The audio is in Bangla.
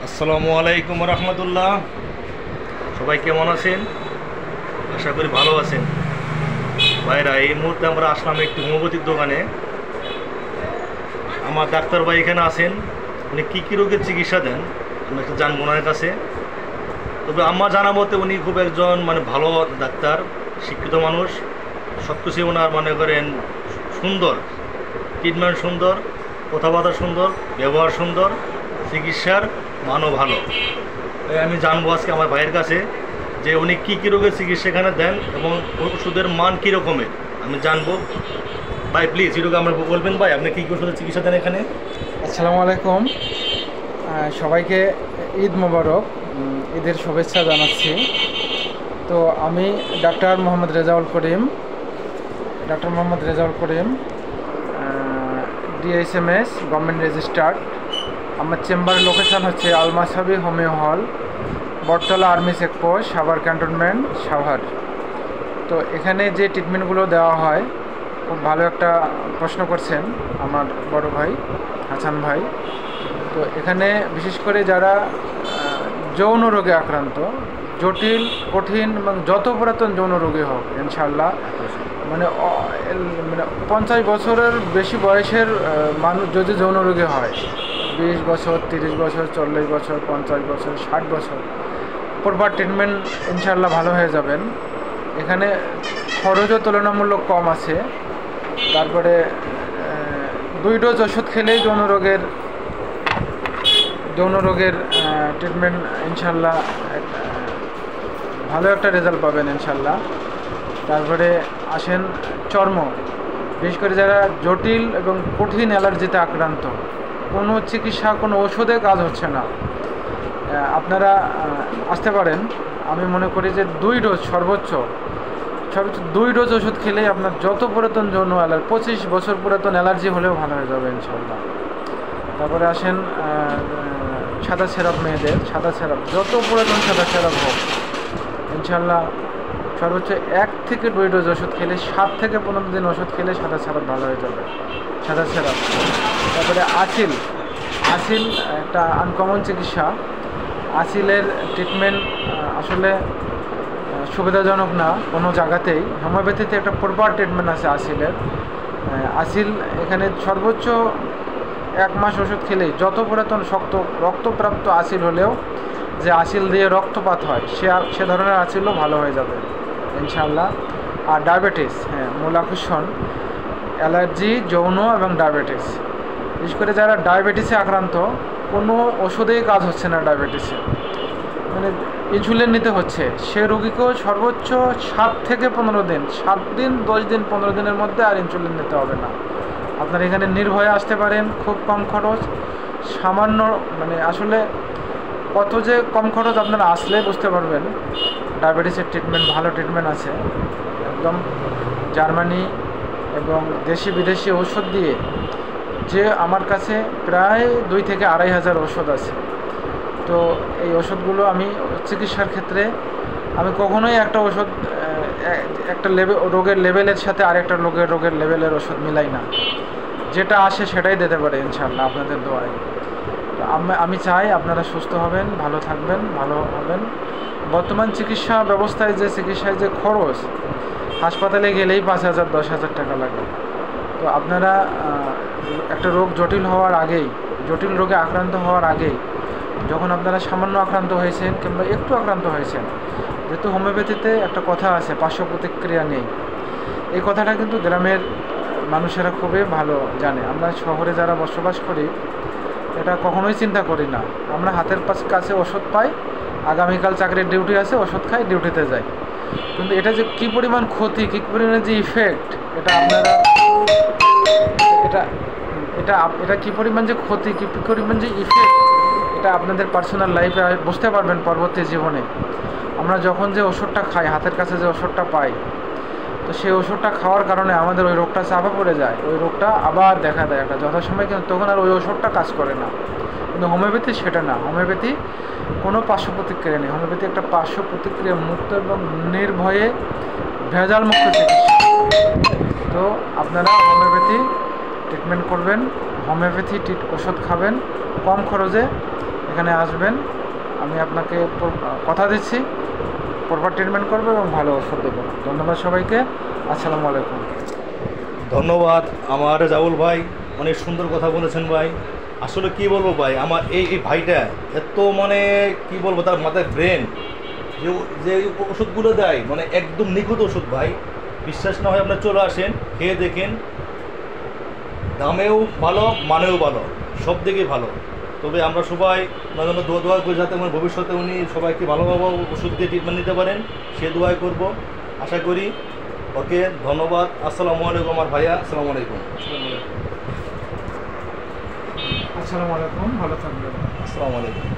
আসসালামু আলাইকুম রহমতুল্লাহ। সবাই কেমন আছেন? আশা করি ভালো আছেন। ভাইরা, এই মুহূর্তে আমরা আসলাম একটি হোমিওপ্যাথিক দোকানে। আমার ডাক্তার ভাই এখানে আছেন। উনি কী কী রোগের চিকিৎসা দেন আমি একটু জানবো ওনার কাছে। তবে আমার জানা মতে উনি খুব একজন ভালো ডাক্তার, শিক্ষিত মানুষ। সব কিছুই ওনার মনে করেন সুন্দর, ট্রিটমেন্ট সুন্দর, কথাবার্তা সুন্দর, ব্যবহার সুন্দর, চিকিৎসার মানও ভালো। আমি জানবো আজকে আমার ভাইয়ের কাছে যে উনি কী কী রোগের চিকিৎসা এখানে দেন এবং ওষুধের মান কী রকমের আমি জানবো। ভাই প্লিজ এই রোগে আমরা বলবেন ভাই আপনি কী কী ওষুধের চিকিৎসা দেন এখানে? আসসালামু আলাইকুম, সবাইকে ঈদ মোবারক, ঈদের শুভেচ্ছা জানাচ্ছি। তো আমি doctor Mohammad Rezaul Karim, DSMS government registered. আমার চেম্বারের লোকেশান হচ্ছে Almasabi homeo hall, Battala army checkpost, Savar cantonment, Savar. তো এখানে যে ট্রিটমেন্টগুলো দেওয়া হয়, খুব ভালো একটা প্রশ্ন করছেন আমার বড় ভাই হাসান ভাই। তো এখানে বিশেষ করে যারা যৌন রোগে আক্রান্ত, জটিল, কঠিন এবং যত পুরাতন যৌন রোগী হোক, ইনশাল্লাহ 50 বছরের বেশি বয়সের মানুষ যদি যৌন রোগী হয়, 20 বছর, 30 বছর, 40 বছর, 50 বছর, 60 বছর, প্রপার ট্রিটমেন্ট ইনশাল্লাহ ভালো হয়ে যাবেন। এখানে খরচও তুলনামূলক কম আছে। তারপরে 2 ডোজ ওষুধ খেলেই যৌন রোগের ট্রিটমেন্ট ইনশাল্লাহ ভালো একটা রেজাল্ট পাবেন ইনশাল্লাহ। তারপরে আসেন চর্ম, বিশেষ করে যারা জটিল এবং কঠিন অ্যালার্জিতে আক্রান্ত, কোনো চিকিৎসা, কোনো ওষুধে কাজ হচ্ছে না, আপনারা আসতে পারেন। আমি মনে করি যে 2 ডোজ সর্বোচ্চ 2 ডোজ ওষুধ খেলেই আপনার যত পুরাতন যৌন অ্যালার্জি, 25 বছর পুরাতন অ্যালার্জি হলেও ভালো হয়ে যাবে ইনশাল্লাহ। তারপরে আসেন সাদা সিরাপ, মেয়েদের সাদা সিরাপ, যত পুরাতন সাদা সিরাপ হোক ইনশাল্লাহ সর্বোচ্চ 1 থেকে 2 ডোজ ওষুধ খেলে, 7 থেকে 15 দিন ওষুধ খেলে সাদা সিরাপ ভালো হয়ে যাবে, সাদা সিরাপ। তারপরে আসিল একটা আনকমন চিকিৎসা। আসিলের ট্রিটমেন্ট আসলে সুবিধাজনক না কোনো জায়গাতেই। হোমিওপ্যাথিতে একটা প্রপার ট্রিটমেন্ট আছে আসিলের। আসিল এখানে সর্বোচ্চ 1 মাস ওষুধ খেলেই যত পুরাতন শক্ত রক্তপ্রাপ্ত আসিল হলেও, যে আসিল দিয়ে রক্তপাত হয়, সে ধরনের আসিলও ভালো হয়ে যাবে ইনশাআল্লাহ। আর ডায়াবেটিস, মূল আকর্ষণ অ্যালার্জি, যৌন এবং ডায়াবেটিস। বিশেষ করে যারা ডায়াবেটিসে আক্রান্ত, কোনো ওষুধেই কাজ হচ্ছে না ডায়াবেটিসে, ইনসুলিন নিতে হচ্ছে, সে রোগীকেও সর্বোচ্চ 7 থেকে 15 দিন, 7 দিন, 10 দিন, 15 দিনের মধ্যে আর ইনসুলিন নিতে হবে না। আপনারা এখানে নির্ভয়ে আসতে পারেন, খুব কম খরচ, সামান্য আসলে কত যে কম খরচ আপনারা আসলে বুঝতে পারবেন। ডায়াবেটিসের ট্রিটমেন্ট, ভালো ট্রিটমেন্ট আছে একদম। জার্মানি এবং দেশি বিদেশি ওষুধ দিয়ে, যে আমার কাছে প্রায় 2 থেকে 2.5 হাজার ওষুধ আছে। তো এই ওষুধগুলো আমি চিকিৎসার ক্ষেত্রে আমি কখনোই একটা ওষুধ একটা রোগের লেভেলের সাথে আরেকটা রোগের লেভেলের ওষুধ মিলাই না। যেটা আসে সেটাই দিতে পারে ইনশাআল্লাহ আপনাদের দোয়ায়। আমি চাই আপনারা সুস্থ হবেন, ভালো থাকবেন, ভালো হবেন। বর্তমান চিকিৎসা ব্যবস্থায় যে খরচ, হাসপাতালে গেলেই 5,000 10,000 টাকা লাগে। তো আপনারা একটা রোগ জটিল রোগে আক্রান্ত হওয়ার আগেই, যখন আপনারা সামান্য আক্রান্ত হয়েছেন কিংবা একটু আক্রান্ত হয়েছেন, যেহেতু হোমিওপ্যাথিতে একটা কথা আছে, পার্শ্ব প্রতিক্রিয়া নেই। এই কথাটা কিন্তু গ্রামের মানুষেরা খুবই ভালো জানে। আমরা শহরে যারা বসবাস করি, এটা কখনোই চিন্তা করি না। আমরা হাতের কাছে ওষুধ পাই, আগামীকাল চাকরির ডিউটি আছে, ওষুধ খাই, ডিউটিতে যাই। কিন্তু এটা যে কী পরিমাণ ক্ষতি, কী পরিমাণে যে ইফেক্ট, এটা আপনারা এটা কী পরিমাণ যে ক্ষতি, কী পরিমাণ যে ইফেক্ট, এটা আপনাদের পার্সোনাল লাইফে বুঝতে পারবেন পরবর্তী জীবনে। আমরা যখন যে ওষুধটা খাই, হাতের কাছে যে ওষুধটা পাই, তো সেই ওষুধটা খাওয়ার কারণে আমাদের ওই রোগটা চাপা পড়ে যায়, ওই রোগটা আবার দেখা দেয় একটা যথাসময়, কিন্তু তখন আর ওই ওষুধটা কাজ করে না। কিন্তু হোমিওপ্যাথি সেটা না। হোমিওপ্যাথি কোনো পার্শ্ব প্রতিক্রিয়া নেই। হোমিওপ্যাথি একটা পার্শ্ব প্রতিক্রিয়া মুক্ত এবং নির্ভয়ে ভেজাল মুক্ত চিকিৎসা। তো আপনারা হোমিওপ্যাথি ট্রিটমেন্ট করবেন, হোমিওপ্যাথি ওষুধ খাবেন, কম খরচে এখানে আসবেন, আমি আপনাকে কথা দিচ্ছি প্রপার ট্রিটমেন্ট করবো এবং ভালো ওষুধ দেবো। ধন্যবাদ সবাইকে, আসসালামু আলাইকুম। ধন্যবাদ আমার জাউল ভাই, অনেক সুন্দর কথা বলেছেন ভাই। আসলে কি বলবো ভাই, আমার এই ভাইটা এত মানে কি বলবো, তার মাথায় ব্রেন, যে যে ওষুধগুলো দেয় মানে একদম নিখুঁত ওষুধ ভাই। বিশ্বাস না হয় আপনার চলে আসেন, খেয়ে দেখেন, দামেও ভালো মানেও ভালো, সব দিকেই ভালো। তবে আমরা সবাই মানে দোয়া করি যাতে আমার ভবিষ্যতে উনি সবাইকে ভালোভাবে ওষুধ দিয়ে ট্রিটমেন্ট নিতে পারেন, সে দোয়াই করব আশা করি। ওকে, ধন্যবাদ। আসসালামু আলাইকুম আমার ভাইয়া, আসসালামু আলাইকুম। আসসালামু আলাইকুম, ভালো থাকবেন। আসসালামু আলাইকুম।